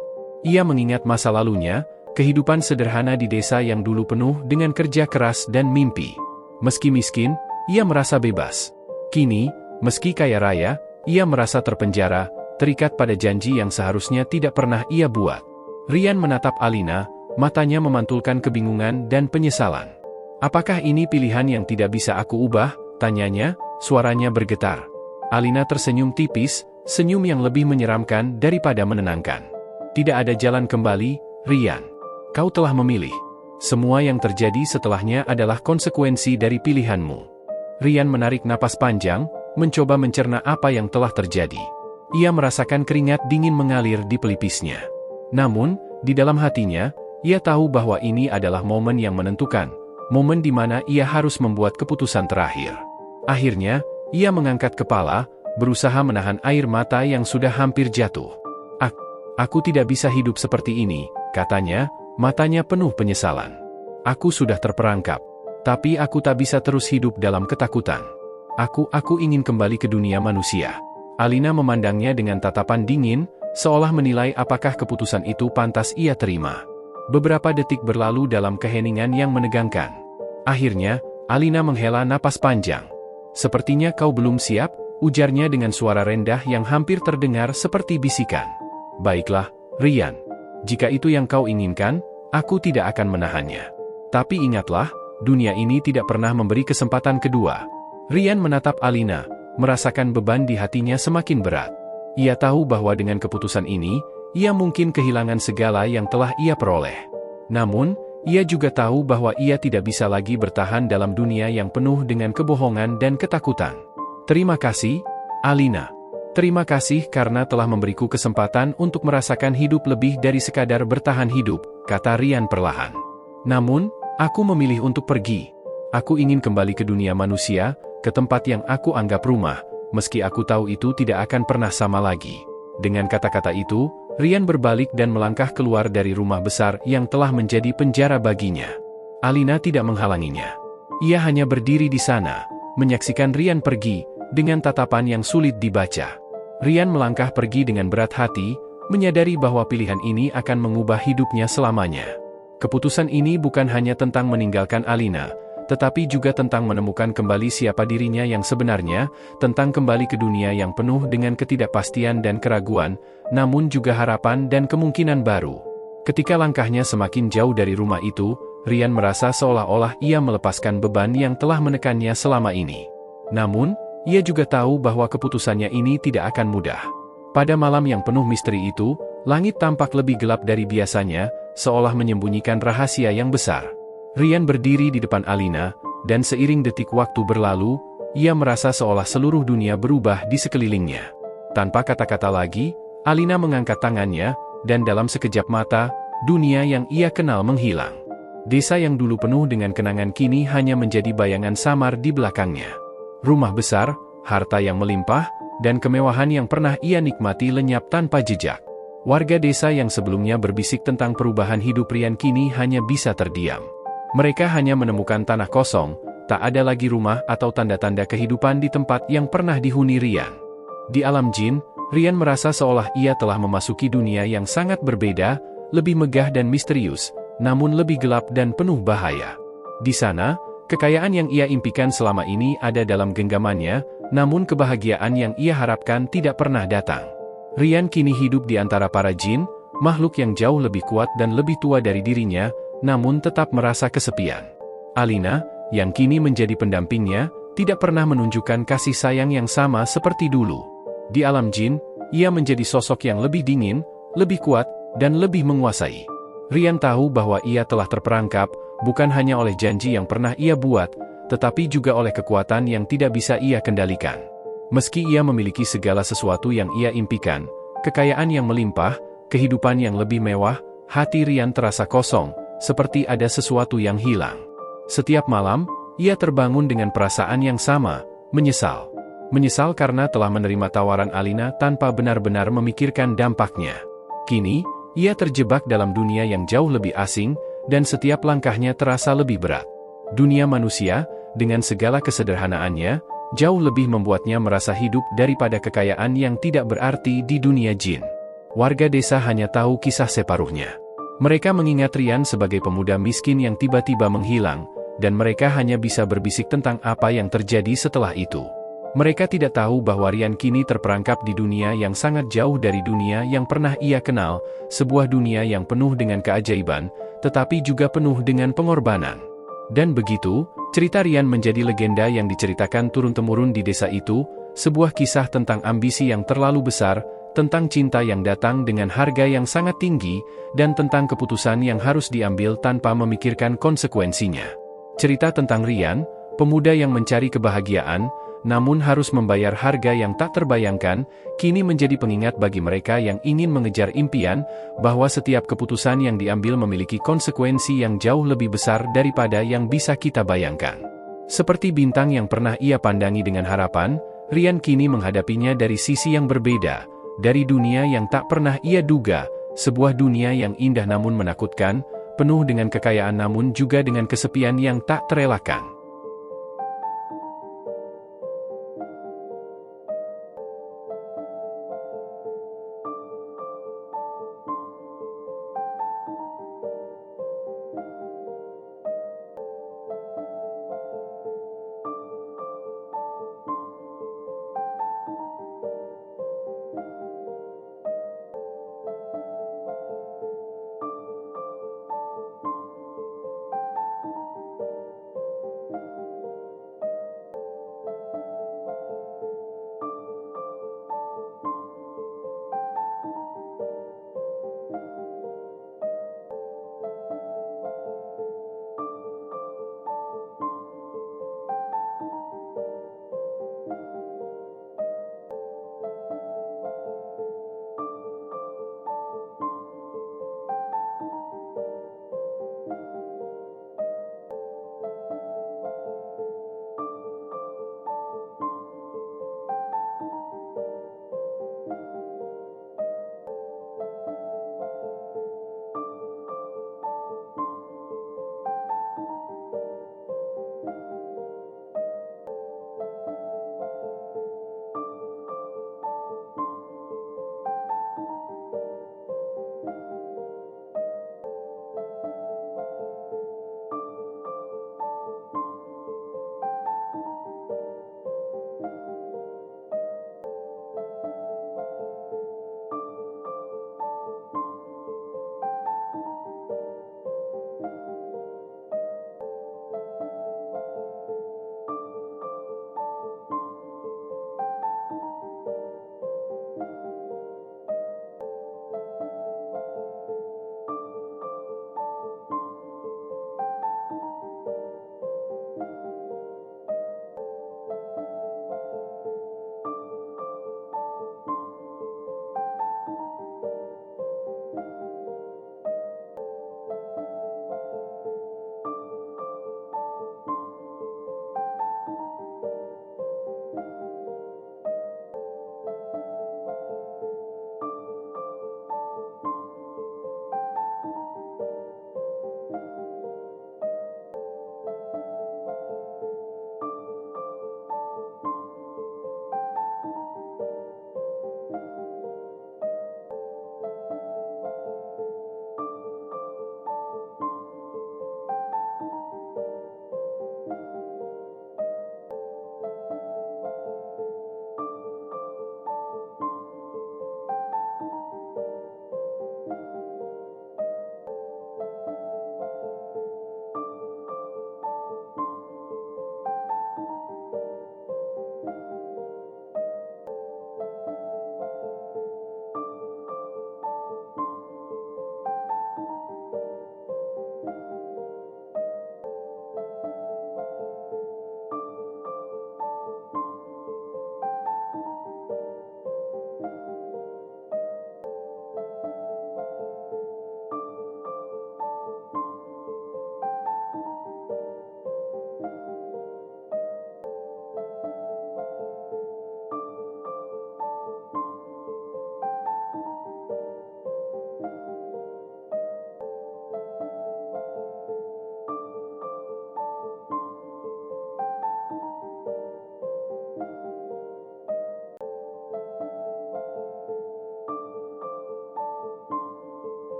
Speaker 2: Ia mengingat masa lalunya, kehidupan sederhana di desa yang dulu penuh dengan kerja keras dan mimpi. Meski miskin, ia merasa bebas. Kini, meski kaya raya, ia merasa terpenjara, terikat pada janji yang seharusnya tidak pernah ia buat. Rian menatap Alina, matanya memantulkan kebingungan dan penyesalan. "Apakah ini pilihan yang tidak bisa aku ubah?" tanyanya, suaranya bergetar. Alina tersenyum tipis, senyum yang lebih menyeramkan daripada menenangkan. "Tidak ada jalan kembali, Rian. Kau telah memilih. Semua yang terjadi setelahnya adalah konsekuensi dari pilihanmu." Rian menarik napas panjang, mencoba mencerna apa yang telah terjadi. Ia merasakan keringat dingin mengalir di pelipisnya. Namun, di dalam hatinya, ia tahu bahwa ini adalah momen yang menentukan, momen di mana ia harus membuat keputusan terakhir. Akhirnya, ia mengangkat kepala, berusaha menahan air mata yang sudah hampir jatuh. Aku tidak bisa hidup seperti ini," katanya, matanya penuh penyesalan. "Aku sudah terperangkap. Tapi aku tak bisa terus hidup dalam ketakutan. Aku ingin kembali ke dunia manusia." Alina memandangnya dengan tatapan dingin, seolah menilai apakah keputusan itu pantas ia terima. Beberapa detik berlalu dalam keheningan yang menegangkan. Akhirnya, Alina menghela napas panjang. "Sepertinya kau belum siap," ujarnya dengan suara rendah yang hampir terdengar seperti bisikan. "Baiklah, Rian. Jika itu yang kau inginkan, aku tidak akan menahannya. Tapi ingatlah, dunia ini tidak pernah memberi kesempatan kedua." Rian menatap Alina, merasakan beban di hatinya semakin berat. Ia tahu bahwa dengan keputusan ini, ia mungkin kehilangan segala yang telah ia peroleh. Namun, ia juga tahu bahwa ia tidak bisa lagi bertahan dalam dunia yang penuh dengan kebohongan dan ketakutan. "Terima kasih, Alina. Terima kasih karena telah memberiku kesempatan untuk merasakan hidup lebih dari sekadar bertahan hidup," kata Rian perlahan. "Namun, aku memilih untuk pergi. Aku ingin kembali ke dunia manusia, ke tempat yang aku anggap rumah, meski aku tahu itu tidak akan pernah sama lagi." Dengan kata-kata itu, Rian berbalik dan melangkah keluar dari rumah besar yang telah menjadi penjara baginya. Alina tidak menghalanginya. Ia hanya berdiri di sana, menyaksikan Rian pergi, dengan tatapan yang sulit dibaca. Rian melangkah pergi dengan berat hati, menyadari bahwa pilihan ini akan mengubah hidupnya selamanya. Keputusan ini bukan hanya tentang meninggalkan Alina, tetapi juga tentang menemukan kembali siapa dirinya yang sebenarnya, tentang kembali ke dunia yang penuh dengan ketidakpastian dan keraguan, namun juga harapan dan kemungkinan baru. Ketika langkahnya semakin jauh dari rumah itu, Rian merasa seolah-olah ia melepaskan beban yang telah menekannya selama ini. Namun, ia juga tahu bahwa keputusannya ini tidak akan mudah. Pada malam yang penuh misteri itu, langit tampak lebih gelap dari biasanya, seolah menyembunyikan rahasia yang besar. Rian berdiri di depan Alina, dan seiring detik waktu berlalu, ia merasa seolah seluruh dunia berubah di sekelilingnya. Tanpa kata-kata lagi, Alina mengangkat tangannya, dan dalam sekejap mata, dunia yang ia kenal menghilang. Desa yang dulu penuh dengan kenangan kini hanya menjadi bayangan samar di belakangnya. Rumah besar, harta yang melimpah, dan kemewahan yang pernah ia nikmati lenyap tanpa jejak. Warga desa yang sebelumnya berbisik tentang perubahan hidup Rian kini hanya bisa terdiam. Mereka hanya menemukan tanah kosong, tak ada lagi rumah atau tanda-tanda kehidupan di tempat yang pernah dihuni Rian. Di alam jin, Rian merasa seolah ia telah memasuki dunia yang sangat berbeda, lebih megah dan misterius, namun lebih gelap dan penuh bahaya. Di sana, kekayaan yang ia impikan selama ini ada dalam genggamannya, namun kebahagiaan yang ia harapkan tidak pernah datang. Rian kini hidup di antara para jin, makhluk yang jauh lebih kuat dan lebih tua dari dirinya, namun tetap merasa kesepian. Alina, yang kini menjadi pendampingnya, tidak pernah menunjukkan kasih sayang yang sama seperti dulu. Di alam jin, ia menjadi sosok yang lebih dingin, lebih kuat, dan lebih menguasai. Rian tahu bahwa ia telah terperangkap, bukan hanya oleh janji yang pernah ia buat, tetapi juga oleh kekuatan yang tidak bisa ia kendalikan. Meski ia memiliki segala sesuatu yang ia impikan, kekayaan yang melimpah, kehidupan yang lebih mewah, hati Rian terasa kosong, seperti ada sesuatu yang hilang. Setiap malam, ia terbangun dengan perasaan yang sama, menyesal. Menyesal karena telah menerima tawaran Alina tanpa benar-benar memikirkan dampaknya. Kini, ia terjebak dalam dunia yang jauh lebih asing, dan setiap langkahnya terasa lebih berat. Dunia manusia, dengan segala kesederhanaannya, jauh lebih membuatnya merasa hidup daripada kekayaan yang tidak berarti di dunia jin. Warga desa hanya tahu kisah separuhnya. Mereka mengingat Rian sebagai pemuda miskin yang tiba-tiba menghilang, dan mereka hanya bisa berbisik tentang apa yang terjadi setelah itu. Mereka tidak tahu bahwa Rian kini terperangkap di dunia yang sangat jauh dari dunia yang pernah ia kenal, sebuah dunia yang penuh dengan keajaiban, tetapi juga penuh dengan pengorbanan. Dan begitu, cerita Rian menjadi legenda yang diceritakan turun-temurun di desa itu, sebuah kisah tentang ambisi yang terlalu besar, tentang cinta yang datang dengan harga yang sangat tinggi, dan tentang keputusan yang harus diambil tanpa memikirkan konsekuensinya. Cerita tentang Rian, pemuda yang mencari kebahagiaan, namun harus membayar harga yang tak terbayangkan, kini menjadi pengingat bagi mereka yang ingin mengejar impian, bahwa setiap keputusan yang diambil memiliki konsekuensi yang jauh lebih besar daripada yang bisa kita bayangkan. Seperti bintang yang pernah ia pandangi dengan harapan, Rian kini menghadapinya dari sisi yang berbeda, dari dunia yang tak pernah ia duga, sebuah dunia yang indah namun menakutkan, penuh dengan kekayaan namun juga dengan kesepian yang tak terelakkan.